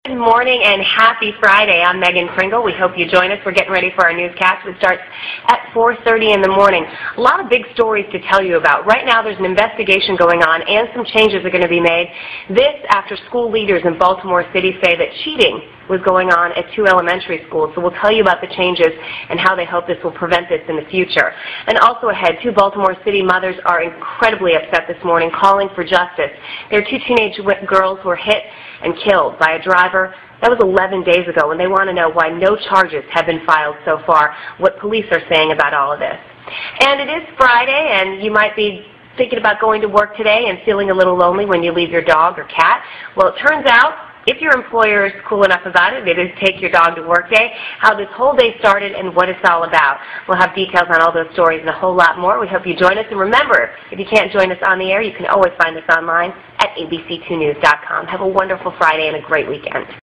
Good morning and happy Friday. I'm Megan Pringle. We hope you join us. We're getting ready for our newscast, which starts at 4:30 in the morning. A lot of big stories to tell you about. Right now there's an investigation going on and some changes are going to be made. This after school leaders in Baltimore City say that cheating was going on at 2 elementary schools. So we'll tell you about the changes and how they hope this will prevent this in the future. And also ahead, 2 Baltimore City mothers are incredibly upset this morning, calling for justice. Their 2 teenage girls were hit and killed by a driver. That was 11 days ago, and they want to know why no charges have been filed so far, what police are saying about all of this. And it is Friday, and you might be thinking about going to work today and feeling a little lonely when you leave your dog or cat. Well, it turns out, if your employer is cool enough about it, it is Take Your Dog to Work Day, how this whole day started and what it's all about. We'll have details on all those stories and a whole lot more. We hope you join us. And remember, if you can't join us on the air, you can always find us online at abc2news.com. Have a wonderful Friday and a great weekend.